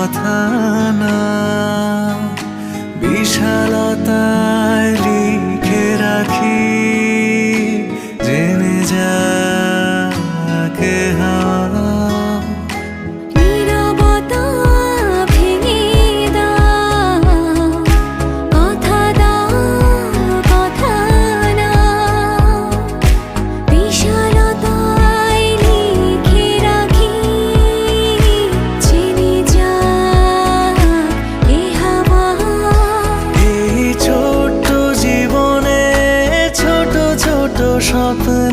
কথা না, বিশালতায় লিখে রাখি জেনে যাকে হাওয়া। নীরবতা ভেঙে দাও, কথা দাও কথা না, বিশালতায় লিখে রাখি জেনে যাক এ হাওয়া। এই ছোট্ট জীবনে ছোট ছোট স্বপ্ন